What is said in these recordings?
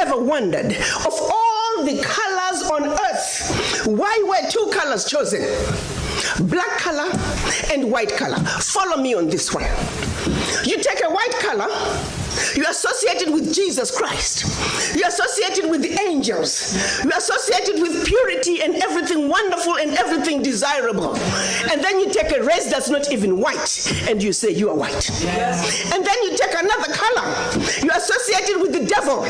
ever wondered, of all the colors on earth, why were two colors chosen? Black color and white color. Follow me on this one. You take a white color, you associate it with Jesus Christ. You associate it with the angels. You associate it with purity and everything wonderful and everything desirable. And then you take a race that's not even white and you say you are white. Yes. And then you take another color. You associate it with the devil.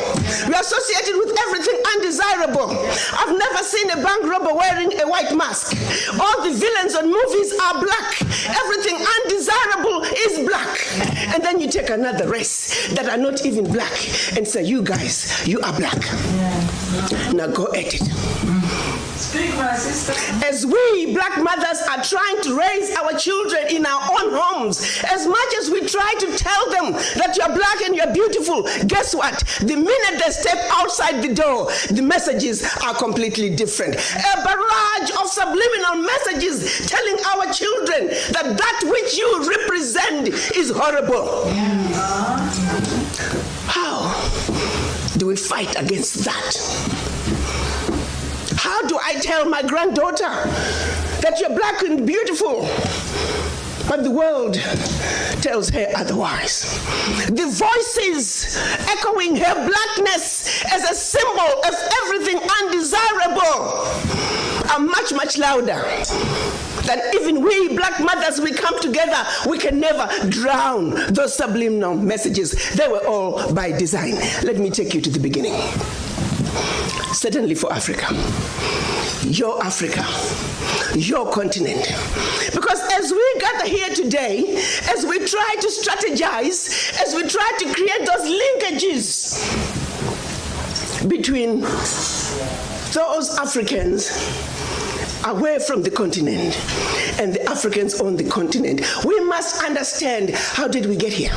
You associate it with everything undesirable. I've never seen a bank robber wearing a white mask. All the villains on movies are black. Everything undesirable is black. And then you take another race that are not even black and say, you guys, you are black. Yeah. Now go at it. Speak, my sister. As we black mothers are trying to raise our children in our own homes, as much as we try to tell them that you're black and you're beautiful, guess what? The minute they step outside the door, the messages are completely different. A barrage of subliminal messages telling our children that that which you represent is horrible. How do we fight against that? How do I tell my granddaughter that you're black and beautiful, but the world tells her otherwise? The voices echoing her blackness as a symbol of everything undesirable are much, much louder than even we black mothers, we come together, we can never drown those subliminal messages. They were all by design. Let me take you to the beginning. Certainly for Africa, your continent. Because as we gather here today, as we try to strategize, as we try to create those linkages between those Africans away from the continent and the Africans on the continent, we must understand, how did we get here?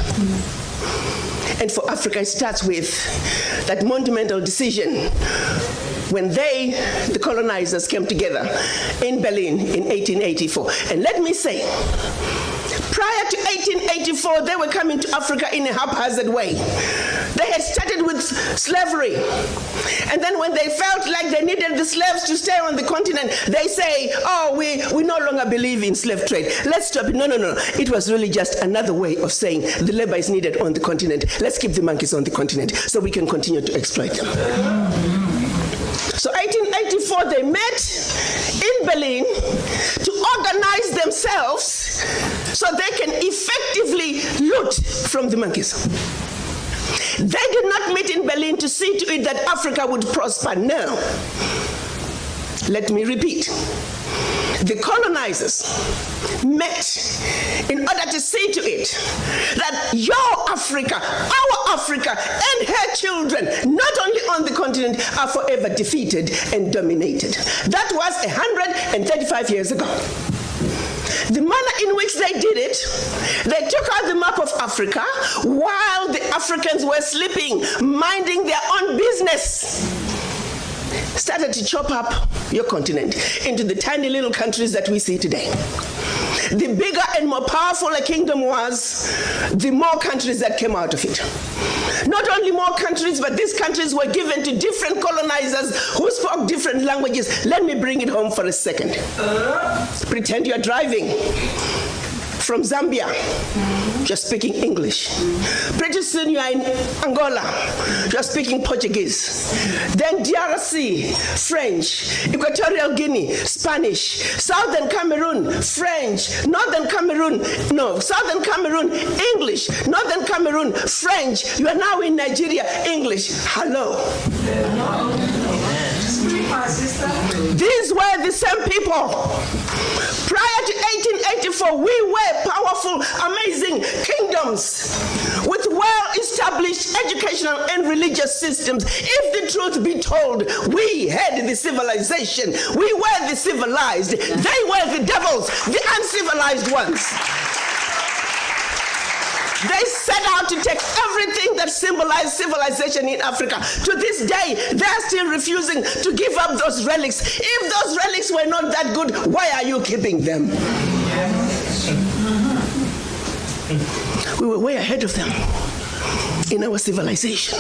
And for Africa, it starts with that monumental decision when the colonizers, came together in Berlin in 1884. And let me say, prior to 1884, they were coming to Africa in a haphazard way. They had started with slavery. And then when they felt like they needed the slaves to stay on the continent, they say, oh, we no longer believe in slave trade. Let's stop it. No. It was really just another way of saying the labor is needed on the continent. Let's keep the monkeys on the continent so we can continue to exploit them. So 1884, they met in Berlin to organize themselves so they can effectively loot from the monkeys. They did not meet in Berlin to see to it that Africa would prosper. No. Let me repeat. The colonizers met in order to see to it that your Africa, our Africa, and her children, not only on the continent, are forever defeated and dominated. That was 135 years ago. The manner in which they did it, they took out the map of Africa while the Africans were sleeping, minding their own business. Started to chop up your continent into the tiny little countries that we see today. The bigger and more powerful a kingdom was, the more countries that came out of it. Not only more countries, but these countries were given to different colonizers who spoke different languages. Let me bring it home for a second. Pretend you're driving from Zambia, you're speaking English. Pretty soon you're in Angola, you're speaking Portuguese. Then DRC, French. Equatorial Guinea, Spanish. Southern Cameroon, French. Southern Cameroon, English. Northern Cameroon, French. You are now in Nigeria, English. Hello. These were the same people. Prior to 1884, we were powerful, amazing kingdoms with well-established educational and religious systems. If the truth be told, we had the civilization. We were the civilized. They were the devils, the uncivilized ones. They set out to take everything that symbolized civilization in Africa. To this day, they're still refusing to give up those relics. If those relics were not that good, why are you keeping them? We were way ahead of them in our civilization.